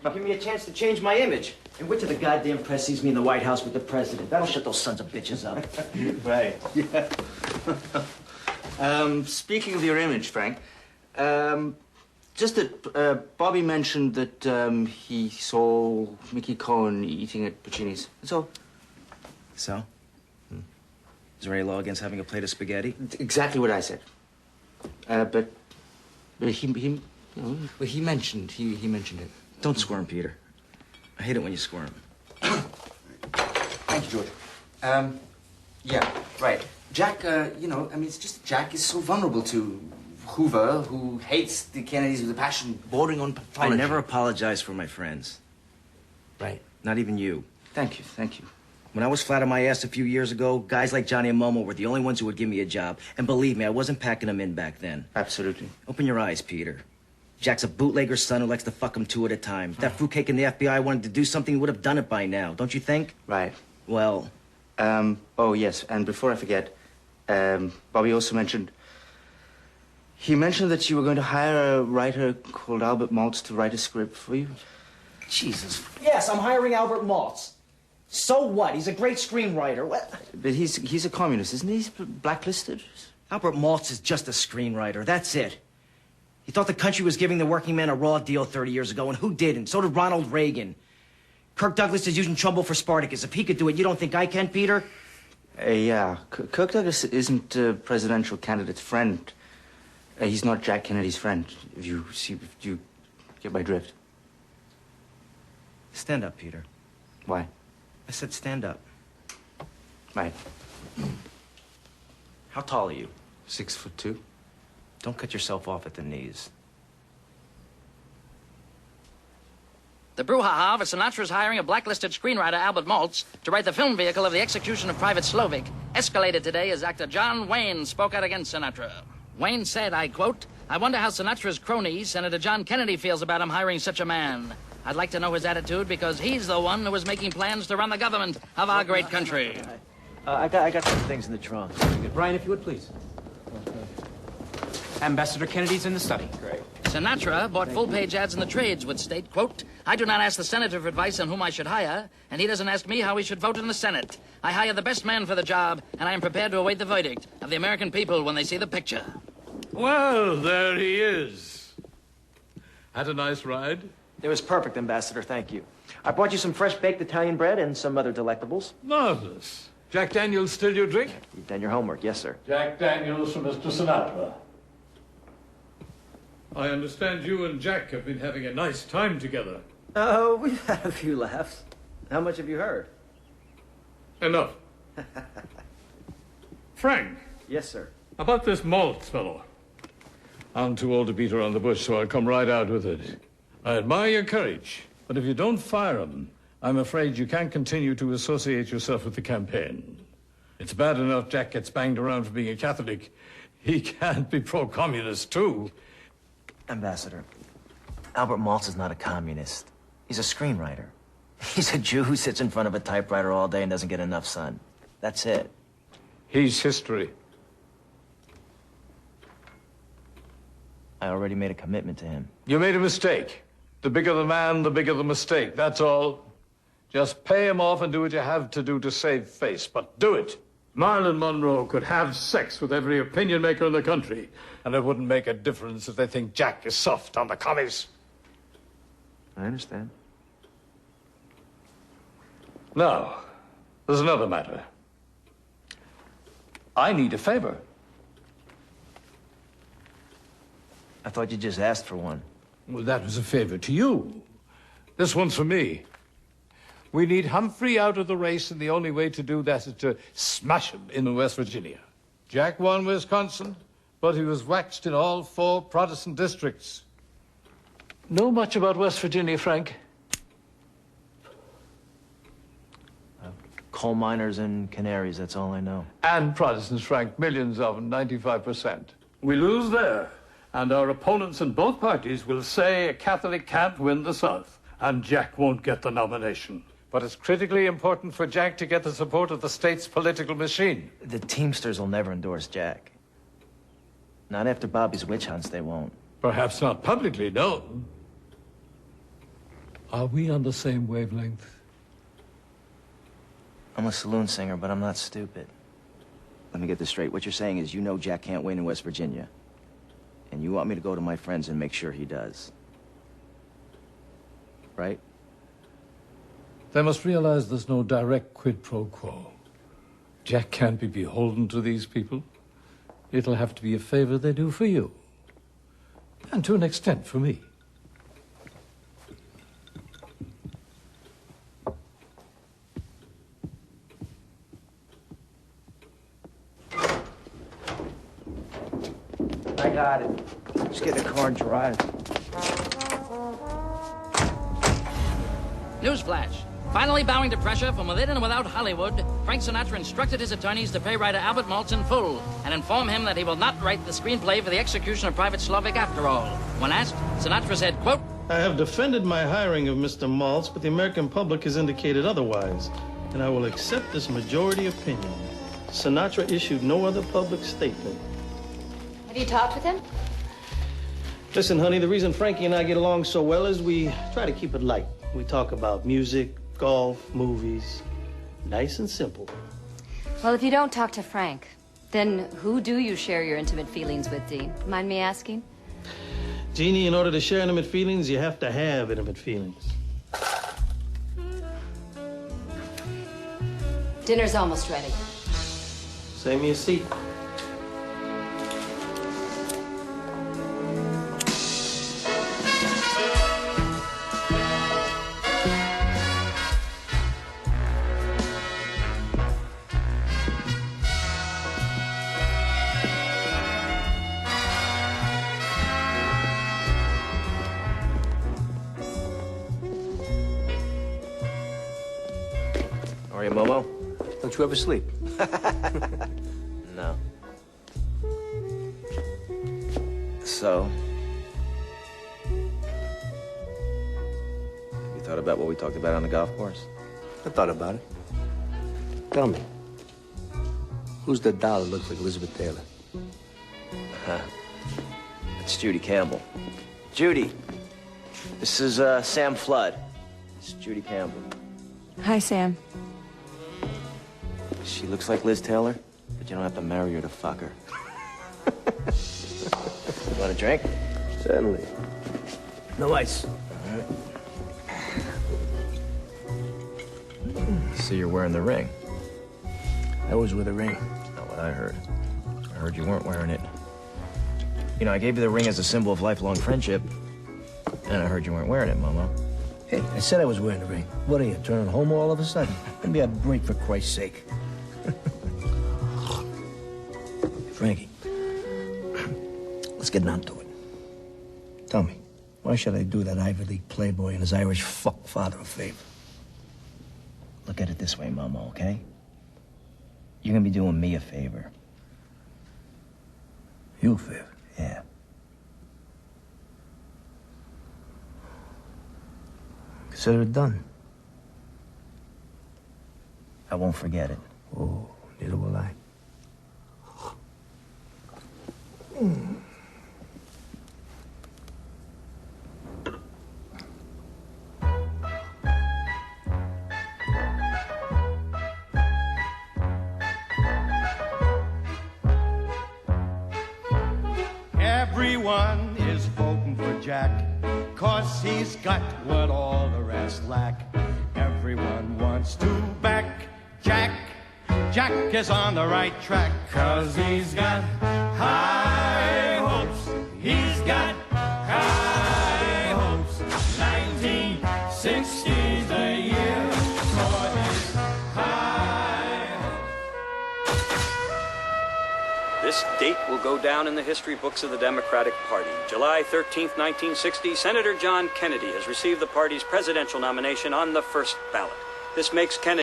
You give me a chance to change my image. And wait till the goddamn press sees me in the White House with the president. That'll shut those sons of bitches up. Right. Yeah. Speaking of your image, Frank, just that Bobby mentioned that he saw Mickey Cohen eating at Puccini's. That's all. So? Is there any law against having a plate of spaghetti? Exactly what I said. But he mentioned it. Don't squirm, Peter. I hate it when you squirm. Thank you, George. Yeah, right. Jack, it's just Jack is so vulnerable to Hoover, who hates the Kennedys with a passion bordering on pathology. I never apologize for my friends. Right. Not even you. Thank you. When I was flat on my ass a few years ago, guys like Johnny and Momo were the only ones who would give me a job. And believe me, I wasn't packing them in back then. Absolutely. Open your eyes, Peter. Jack's a bootlegger's son who likes to fuck him two at a time. If that fruitcake in the FBI wanted to do something, he would have done it by now, don't you think? Right. Well... oh, yes, and before I forget, Bobby also mentioned... He mentioned that you were going to hire a writer called Albert Maltz to write a script for you. Jesus. Yes, I'm hiring Albert Maltz. So what? He's a great screenwriter. What? But he's a communist, isn't he? He's blacklisted. Albert Maltz is just a screenwriter. That's it. He thought the country was giving the working man a raw deal 30 years ago, and who didn't? So did Ronald Reagan. Kirk Douglas is using Trumbull for Spartacus. If he could do it, you don't think I can, Peter? Yeah. Kirk Douglas isn't a presidential candidate's friend. He's not Jack Kennedy's friend, if you get my drift. Stand up, Peter. Why? I said stand up. Right. How tall are you? 6'2". Don't cut yourself off at the knees. The brouhaha over Sinatra's hiring a blacklisted screenwriter, Albert Maltz, to write the film vehicle of the execution of Private Slovic, escalated today as actor John Wayne spoke out against Sinatra. Wayne said, I quote, I wonder how Sinatra's crony, Senator John Kennedy, feels about him hiring such a man. I'd like to know his attitude because he's the one who was making plans to run the government of our great country. I got some things in the trunk. Brian, if you would, please. Ambassador Kennedy's in the study. Great. Sinatra bought full-page ads in the trades would state, quote, I do not ask the senator for advice on whom I should hire, and he doesn't ask me how we should vote in the Senate. I hire the best man for the job, and I am prepared to await the verdict of the American people when they see the picture. Well, there he is. Had a nice ride? It was perfect, Ambassador, thank you. I brought you some fresh baked Italian bread and some other delectables. Marvelous. Jack Daniels still your drink? You've done your homework, yes, sir. Jack Daniels for Mr. Sinatra. I understand you and Jack have been having a nice time together. Oh, we've had a few laughs. How much have you heard? Enough. Frank. Yes, sir. About this Maltz fellow. I'm too old to beat around the bush, so I'll come right out with it. I admire your courage, but if you don't fire him, I'm afraid you can't continue to associate yourself with the campaign. It's bad enough Jack gets banged around for being a Catholic. He can't be pro-communist, too. Ambassador, Albert Maltz is not a communist. He's a screenwriter. He's a Jew who sits in front of a typewriter all day and doesn't get enough sun. That's it. He's history. I already made a commitment to him. You made a mistake. The bigger the man, the bigger the mistake. That's all. Just pay him off and do what you have to do to save face, but do it. Marilyn Monroe could have sex with every opinion maker in the country, and it wouldn't make a difference if they think Jack is soft on the commies. I understand. Now, there's another matter. I need a favor. I thought you just asked for one. Well, that was a favor to you. This one's for me. We need Humphrey out of the race, and the only way to do that is to smash him in West Virginia. Jack won Wisconsin, but he was waxed in all 4 Protestant districts. Know much about West Virginia, Frank? Coal miners and canaries, that's all I know. And Protestants, Frank, millions of them, 95%. We lose there, and our opponents in both parties will say a Catholic can't win the South, and Jack won't get the nomination. But it's critically important for Jack to get the support of the state's political machine. The Teamsters will never endorse Jack. Not after Bobby's witch hunts, they won't. Perhaps not publicly, no. Are we on the same wavelength? I'm a saloon singer, but I'm not stupid. Let me get this straight. What you're saying is you know Jack can't win in West Virginia. And you want me to go to my friends and make sure he does. Right? They must realize there's no direct quid pro quo. Jack can't be beholden to these people. It'll have to be a favor they do for you. And to an extent for me. I got it. Just get in the car and drive. Newsflash. Finally bowing to pressure from within and without Hollywood, Frank Sinatra instructed his attorneys to pay writer Albert Maltz in full and inform him that he will not write the screenplay for the execution of Private Slovik after all. When asked, Sinatra said, quote, I have defended my hiring of Mr. Maltz, but the American public has indicated otherwise, and I will accept this majority opinion. Sinatra issued no other public statement. Have you talked with him? Listen, honey, the reason Frankie and I get along so well is we try to keep it light. We talk about music, golf, movies. Nice and simple. Well, if you don't talk to Frank, then who do you share your intimate feelings with, Dean? Mind me asking? Jeannie, in order to share intimate feelings, you have to have intimate feelings. Dinner's almost ready. Save me a seat. Are you, Momo? Don't you ever sleep? No. So? You thought about what we talked about on the golf course? I thought about it. Tell me, who's the doll that looks like Elizabeth Taylor? It's Judy Campbell. Judy, this is Sam Flood. It's Judy Campbell. Hi, Sam. She looks like Liz Taylor, but you don't have to marry her to fuck her. You want a drink? Certainly. No ice. So you're wearing the ring. I was with a ring. Not what I heard. I heard you weren't wearing it. You know, I gave you the ring as a symbol of lifelong friendship, and I heard you weren't wearing it, Momo. Hey, I said I was wearing a ring. What are you, turning homo all of a sudden? Give me a break, for Christ's sake. Frankie, let's get down to it. Tell me, why should I do that Ivy League playboy and his Irish fuck father a favor? Look at it this way, Momo, okay? You're gonna be doing me a favor. You a favor? Yeah. Consider it done. I won't forget it. Oh, neither will I. Everyone is voting for Jack, 'cause he's got what all the rest lack. Everyone wants to back Jack. Jack is on the right track, 'cause he's got high hopes. He's got high hopes. 1960's the year for his high hopes. This date will go down in the history books of the Democratic Party. July 13th, 1960, Senator John Kennedy has received the party's presidential nomination on the first ballot. This makes Kennedy